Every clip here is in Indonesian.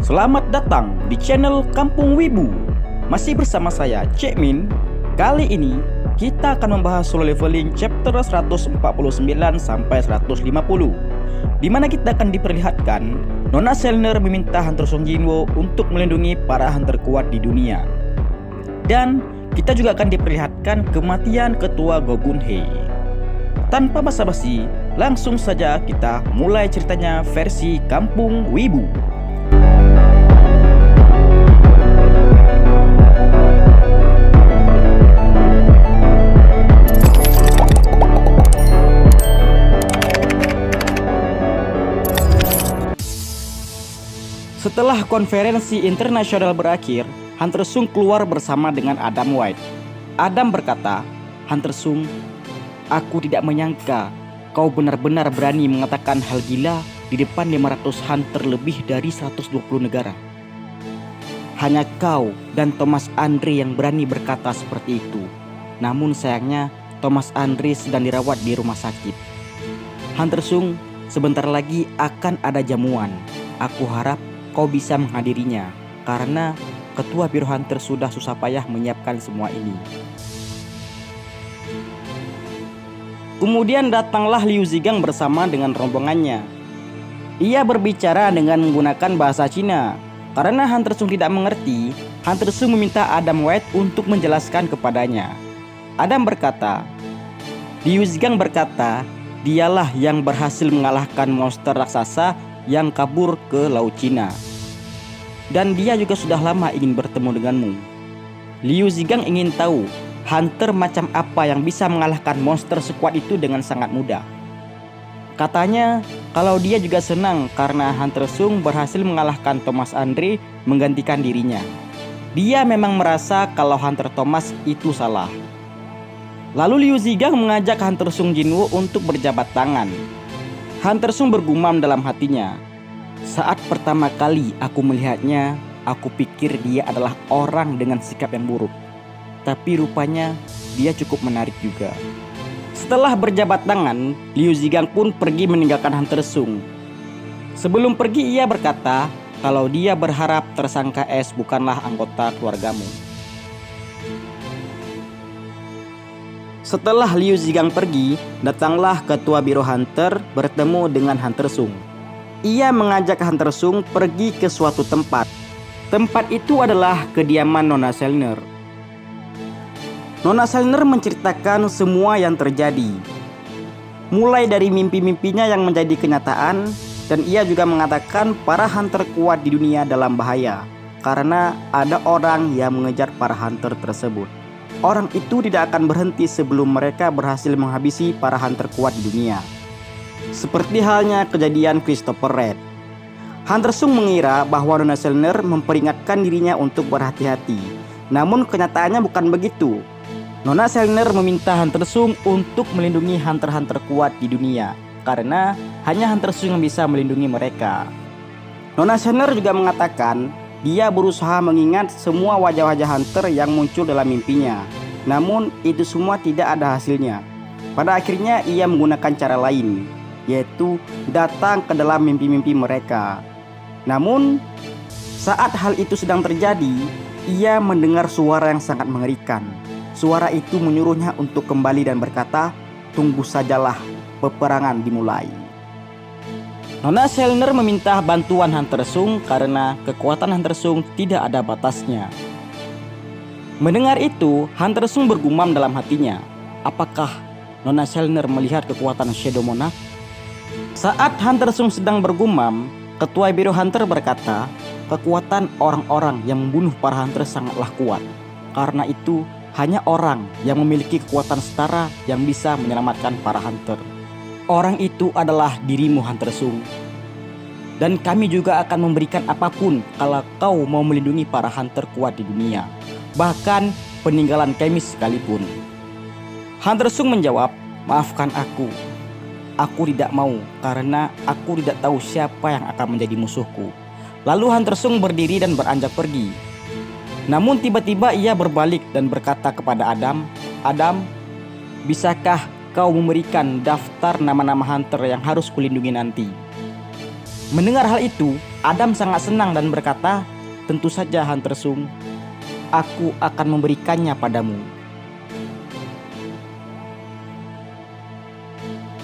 Selamat datang di channel Kampung Wibu. Masih bersama saya, Cek Min. Kali ini kita akan membahas solo leveling chapter 149 sampai 150, di mana kita akan diperlihatkan Nona Selner meminta Hunter Sung Jinwoo untuk melindungi para hunter kuat di dunia. Dan kita juga akan diperlihatkan kematian ketua Gogun Hei. Tanpa basa-basi, langsung saja kita mulai ceritanya versi Kampung Wibu. Setelah konferensi internasional berakhir, Hunter Sung keluar bersama dengan Adam White. Adam berkata, "Hunter Sung, aku tidak menyangka kau benar-benar berani mengatakan hal gila di depan 500 hunter lebih dari 120 negara. Hanya kau dan Thomas Andre yang berani berkata seperti itu. Namun sayangnya Thomas Andre sedang dirawat di rumah sakit. Hunter Sung, sebentar lagi akan ada jamuan. Aku harap kau bisa menghadirinya, karena ketua Biro Hunter sudah susah payah menyiapkan semua ini." Kemudian datanglah Liu Zigang bersama dengan rombongannya. Ia berbicara dengan menggunakan bahasa Cina. Karena Hunter Sung tidak mengerti, Hunter Sung meminta Adam White untuk menjelaskan kepadanya. Adam berkata, Liu Zigang berkata, dialah yang berhasil mengalahkan monster raksasa yang kabur ke Laut Cina. Dan dia juga sudah lama ingin bertemu denganmu. Liu Zigang ingin tahu hunter macam apa yang bisa mengalahkan monster sekuat itu dengan sangat mudah. Katanya kalau dia juga senang karena Hunter Sung berhasil mengalahkan Thomas Andre menggantikan dirinya. Dia memang merasa kalau Hunter Thomas itu salah. Lalu Liu Zigang mengajak Hunter Sung Jinwoo untuk berjabat tangan. Hunter Sung bergumam dalam hatinya, "Saat pertama kali aku melihatnya, aku pikir dia adalah orang dengan sikap yang buruk. Tapi rupanya dia cukup menarik juga." Setelah berjabat tangan, Liu Zigang pun pergi meninggalkan Hunter Sung. Sebelum pergi ia berkata kalau dia berharap tersangka S bukanlah anggota keluargamu. Setelah Liu Zigang pergi, datanglah ketua Biro Hunter bertemu dengan Hunter Sung. Ia mengajak Hunter Sung pergi ke suatu tempat. Tempat itu adalah kediaman Nona Selner. Nona Selner menceritakan semua yang terjadi, mulai dari mimpi-mimpinya yang menjadi kenyataan, dan ia juga mengatakan para hunter kuat di dunia dalam bahaya karena ada orang yang mengejar para hunter tersebut. Orang itu tidak akan berhenti sebelum mereka berhasil menghabisi para hunter kuat di dunia. Seperti halnya kejadian Christopher Red. Hunter Sung mengira bahwa Nona Selner memperingatkan dirinya untuk berhati-hati. Namun kenyataannya bukan begitu. Nona Selner meminta Hunter Sung untuk melindungi hunter-hunter kuat di dunia, karena hanya Hunter Sung yang bisa melindungi mereka. Nona Selner juga mengatakan dia berusaha mengingat semua wajah-wajah hunter yang muncul dalam mimpinya. Namun itu semua tidak ada hasilnya. Pada akhirnya ia menggunakan cara lain, yaitu datang ke dalam mimpi-mimpi mereka. Namun saat hal itu sedang terjadi, ia mendengar suara yang sangat mengerikan. Suara itu menyuruhnya untuk kembali dan berkata, "Tunggu sajalah, peperangan dimulai." Nona Selner meminta bantuan Hunter Sung karena kekuatan Hunter Sung tidak ada batasnya. Mendengar itu, Hunter Sung bergumam dalam hatinya, apakah Nona Selner melihat kekuatan Shadow Monarch? Saat Hunter Sung sedang bergumam, ketua Biro Hunter berkata, kekuatan orang-orang yang membunuh para hunter sangatlah kuat. Karena itu, hanya orang yang memiliki kekuatan setara yang bisa menyelamatkan para hunter. Orang itu adalah dirimu, Hunter Sung. Dan kami juga akan memberikan apapun kalau kau mau melindungi para hunter kuat di dunia. Bahkan peninggalan kami sekalipun. Hunter Sung menjawab, "Maafkan aku. Aku tidak mau karena aku tidak tahu siapa yang akan menjadi musuhku." Lalu Hunter Sung berdiri dan beranjak pergi. Namun tiba-tiba ia berbalik dan berkata kepada Adam, "Adam, bisakah kau memberikan daftar nama-nama hunter yang harus kulindungi nanti?" Mendengar hal itu, Adam sangat senang dan berkata, "Tentu saja Hunter Sung, aku akan memberikannya padamu."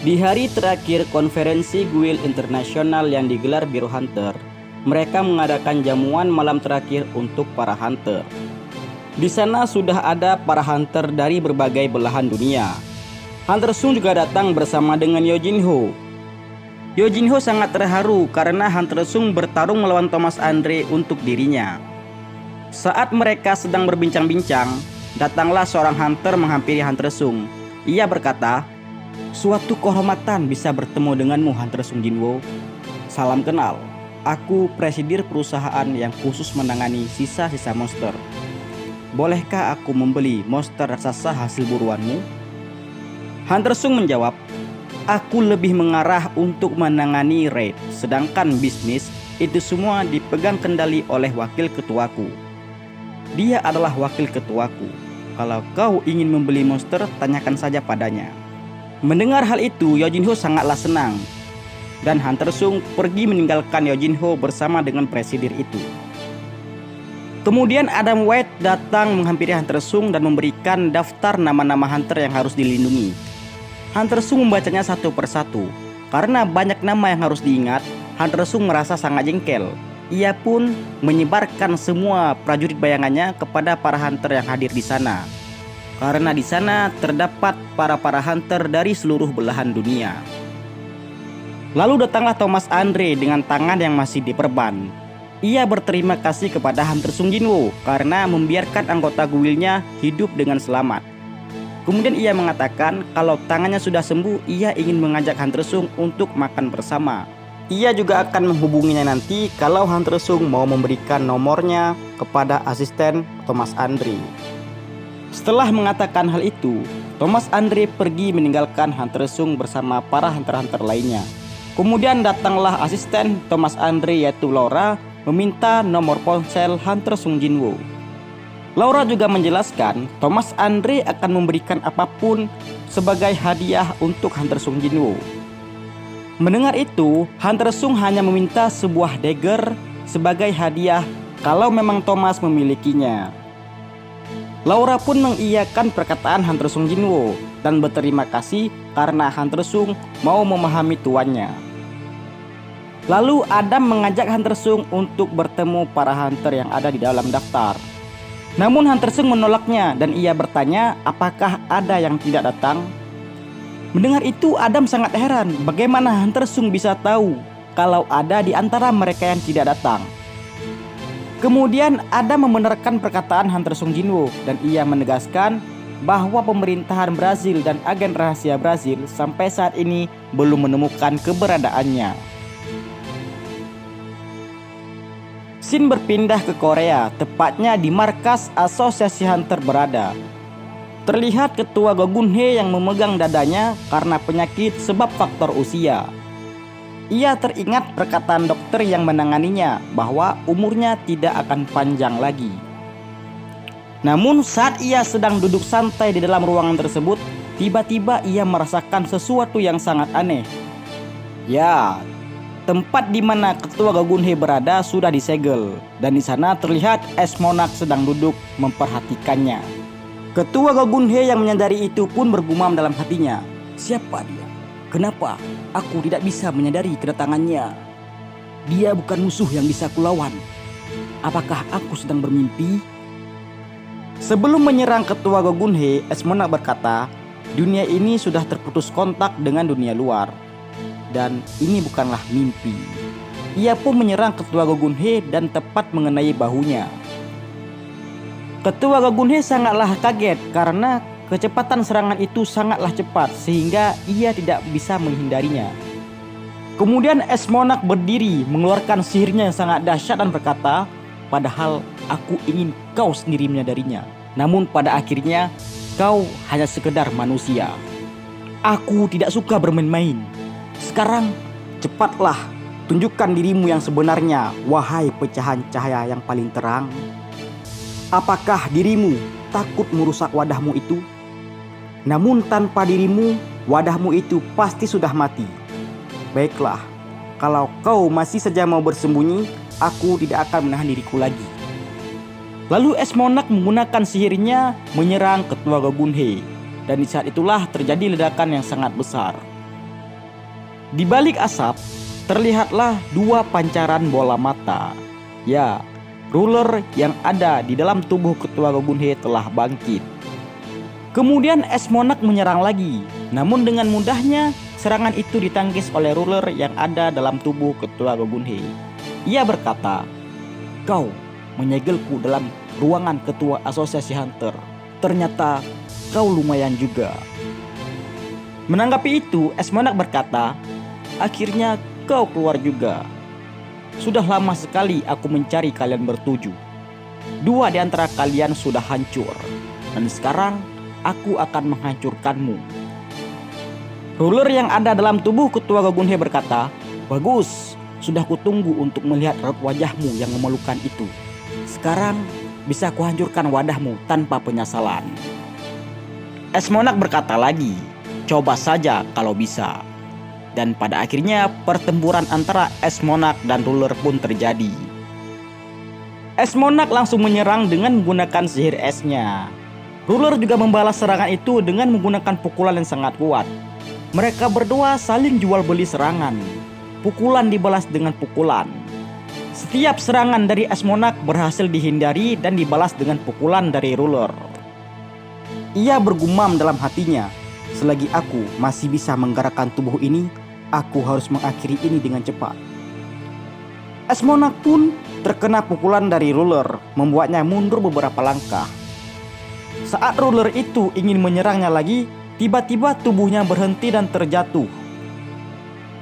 Di hari terakhir konferensi Guild Internasional yang digelar Biro Hunter, mereka mengadakan jamuan malam terakhir untuk para hunter. Di sana sudah ada para hunter dari berbagai belahan dunia. Hunter Sung juga datang bersama dengan Yo Jin Ho. Yo Jin Ho sangat terharu karena Hunter Sung bertarung melawan Thomas Andre untuk dirinya. Saat mereka sedang berbincang-bincang, datanglah seorang hunter menghampiri Hunter Sung. Ia berkata, "Suatu kehormatan bisa bertemu denganmu, Hunter Sung Jinwo. Salam kenal. Aku presidir perusahaan yang khusus menangani sisa-sisa monster. Bolehkah aku membeli monster raksasa hasil buruanmu?" Hunter Sung menjawab, "Aku lebih mengarah untuk menangani raid, sedangkan bisnis itu semua dipegang kendali oleh wakil ketuaku. Dia adalah wakil ketuaku. Kalau kau ingin membeli monster, tanyakan saja padanya." Mendengar hal itu, Yo Jin Ho sangatlah senang. Dan Hunter Sung pergi meninggalkan Yo Jin Ho bersama dengan presidir itu. Kemudian Adam White datang menghampiri Hunter Sung dan memberikan daftar nama-nama hunter yang harus dilindungi. Hunter Sung membacanya satu persatu. Karena banyak nama yang harus diingat, Hunter Sung merasa sangat jengkel. Ia pun menyebarkan semua prajurit bayangannya kepada para hunter yang hadir di sana. Karena di sana terdapat para hunter dari seluruh belahan dunia. Lalu datanglah Thomas Andre dengan tangan yang masih diperban. Ia berterima kasih kepada Hunter Sung Jinwo karena membiarkan anggota guildnya hidup dengan selamat. Kemudian ia mengatakan kalau tangannya sudah sembuh, ia ingin mengajak Hunter Sung untuk makan bersama. Ia juga akan menghubunginya nanti kalau Hunter Sung mau memberikan nomornya kepada asisten Thomas Andre. Setelah mengatakan hal itu, Thomas Andre pergi meninggalkan Hunter Sung bersama para hunter-hunter lainnya. Kemudian datanglah asisten Thomas Andre yaitu Laura meminta nomor ponsel Hunter Sung Jinwo. Laura juga menjelaskan Thomas Andre akan memberikan apapun sebagai hadiah untuk Hunter Sung Jinwo. Mendengar itu, Hunter Sung hanya meminta sebuah dagger sebagai hadiah kalau memang Thomas memilikinya. Laura pun mengiyakan perkataan Hunter Sung Jinwo dan berterima kasih karena Hunter Sung mau memahami tuannya. Lalu Adam mengajak Hunter Sung untuk bertemu para hunter yang ada di dalam daftar. Namun Hunter Sung menolaknya dan ia bertanya apakah ada yang tidak datang. Mendengar itu Adam sangat heran bagaimana Hunter Sung bisa tahu kalau ada di antara mereka yang tidak datang. Kemudian Adam membenarkan perkataan Hunter Sung Jinwo dan ia menegaskan bahwa pemerintahan Brazil dan agen rahasia Brazil sampai saat ini belum menemukan keberadaannya. Scene berpindah ke Korea, tepatnya di markas Asosiasi Hunter berada. Terlihat ketua Go Gun Hee yang memegang dadanya karena penyakit sebab faktor usia. Ia teringat perkataan dokter yang menanganinya bahwa umurnya tidak akan panjang lagi. Namun saat ia sedang duduk santai di dalam ruangan tersebut, tiba-tiba ia merasakan sesuatu yang sangat aneh. Ya, tempat di mana ketua Go Gun Hee berada sudah disegel dan di sana terlihat Esmonak sedang duduk memperhatikannya. Ketua Go Gun Hee yang menyadari itu pun bergumam dalam hatinya, "Siapa dia? Kenapa aku tidak bisa menyadari kedatangannya? Dia bukan musuh yang bisa kulawan. Apakah aku sedang bermimpi?" Sebelum menyerang ketua Go Gun Hee, Esmonak berkata, "Dunia ini sudah terputus kontak dengan dunia luar. Dan ini bukanlah mimpi." Ia pun menyerang ketua Go Gun Hee dan tepat mengenai bahunya. Ketua Go Gun Hee sangatlah kaget karena kecepatan serangan itu sangatlah cepat sehingga ia tidak bisa menghindarinya. Kemudian Esmonak berdiri mengeluarkan sihirnya yang sangat dahsyat dan berkata, "Padahal aku ingin kau sendiri menyadarinya. Namun pada akhirnya kau hanya sekedar manusia. Aku tidak suka bermain-main. Sekarang cepatlah tunjukkan dirimu yang sebenarnya, wahai pecahan cahaya yang paling terang. Apakah dirimu takut merusak wadahmu itu? Namun tanpa dirimu, wadahmu itu pasti sudah mati. Baiklah, Kalau kau masih saja mau bersembunyi, aku tidak akan menahan diriku lagi. Lalu es Monarch menggunakan sihirnya menyerang ketua Gogunhei. Dan di saat itulah terjadi ledakan yang sangat besar. Di balik asap, terlihatlah dua pancaran bola mata. Ya, ruler yang ada di dalam tubuh ketua Gogunhei telah bangkit. Kemudian es Monarch menyerang lagi. Namun dengan mudahnya serangan itu ditangkis oleh ruler yang ada dalam tubuh ketua Gogunhei. Ia berkata, "Kau menyegelku dalam ruangan ketua asosiasi hunter. Ternyata kau lumayan juga." Menanggapi itu, es Monarch berkata, "Akhirnya kau keluar juga. Sudah lama sekali aku mencari kalian bertujuh. Dua di antara kalian sudah hancur. Dan sekarang aku akan menghancurkanmu." Ruler yang ada dalam tubuh ketua Gogunhei berkata, "Bagus, sudah kutunggu untuk melihat raut wajahmu yang memalukan itu. Sekarang bisa kuhancurkan wadahmu tanpa penyesalan." Es Monarch berkata lagi, "Coba saja kalau bisa." Dan pada akhirnya pertempuran antara es Monarch dan ruler pun terjadi. Es Monarch langsung menyerang dengan menggunakan sihir esnya. Ruler juga membalas serangan itu dengan menggunakan pukulan yang sangat kuat. Mereka berdua saling jual beli serangan. Pukulan dibalas dengan pukulan. Setiap serangan dari es Monarch berhasil dihindari dan dibalas dengan pukulan dari ruler. Ia bergumam dalam hatinya, "Selagi aku masih bisa menggerakkan tubuh ini, aku harus mengakhiri ini dengan cepat." Es Monarch pun terkena pukulan dari ruler, membuatnya mundur beberapa langkah. Saat ruler itu ingin menyerangnya lagi, tiba-tiba tubuhnya berhenti dan terjatuh.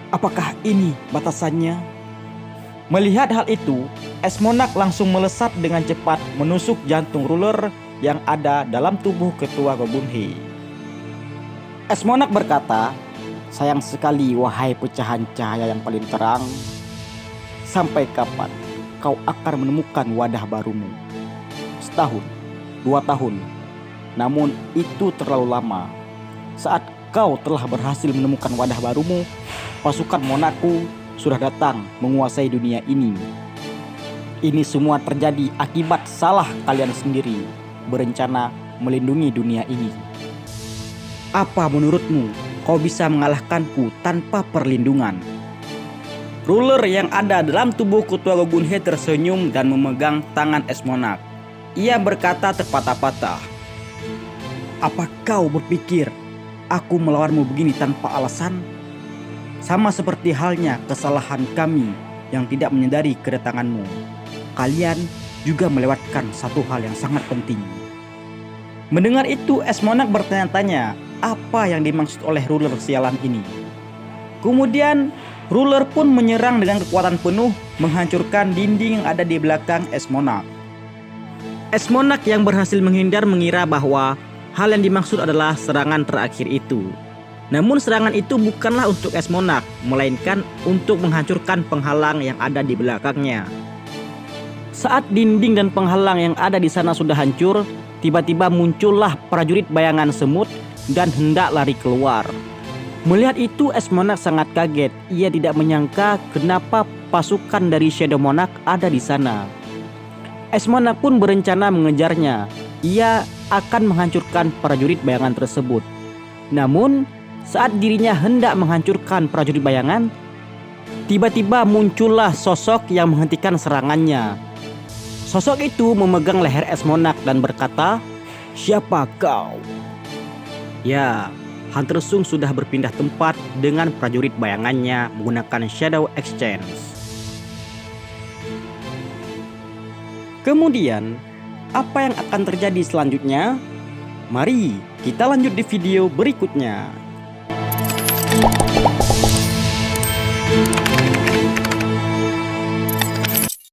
Apakah ini batasannya? Melihat hal itu, es Monarch langsung melesat dengan cepat menusuk jantung ruler yang ada dalam tubuh ketua Gogunhei. Es Monarch berkata, "Sayang sekali wahai pecahan cahaya yang paling terang. Sampai kapan kau akan menemukan wadah barumu? Setahun, 2 tahun. Namun itu terlalu lama. Saat kau telah berhasil menemukan wadah barumu, pasukan Monarchku sudah datang menguasai dunia ini. Ini semua terjadi akibat salah kalian sendiri berencana melindungi dunia ini. Apa menurutmu kau bisa mengalahkanku tanpa perlindungan?" Ruler yang ada dalam tubuh ketua Gogunhei tersenyum dan memegang tangan es Monarch. Ia berkata terpatah-patah, "Apa kau berpikir aku melawanmu begini tanpa alasan? Sama seperti halnya kesalahan kami yang tidak menyadari kedatanganmu. Kalian juga melewatkan satu hal yang sangat penting." Mendengar itu, es Monarch bertanya-tanya apa yang dimaksud oleh ruler sialan ini. Kemudian ruler pun menyerang dengan kekuatan penuh, menghancurkan dinding yang ada di belakang es Monarch. Es Monarch yang berhasil menghindar mengira bahwa hal yang dimaksud adalah serangan terakhir itu. Namun serangan itu bukanlah untuk es Monarch, melainkan untuk menghancurkan penghalang yang ada di belakangnya. Saat dinding dan penghalang yang ada di sana sudah hancur, tiba-tiba muncullah prajurit bayangan semut dan hendak lari keluar. Melihat itu, es Monarch sangat kaget. Ia tidak menyangka kenapa pasukan dari Shadow Monarch ada di sana. Es Monarch pun berencana mengejarnya. Ia akan menghancurkan prajurit bayangan tersebut. Namun, saat dirinya hendak menghancurkan prajurit bayangan, tiba-tiba muncullah sosok yang menghentikan serangannya. Sosok itu memegang leher es Monarch dan berkata, "Siapa kau?" Ya, Hunter Xung sudah berpindah tempat dengan prajurit bayangannya menggunakan Shadow Exchange. Kemudian, apa yang akan terjadi selanjutnya? Mari kita lanjut di video berikutnya.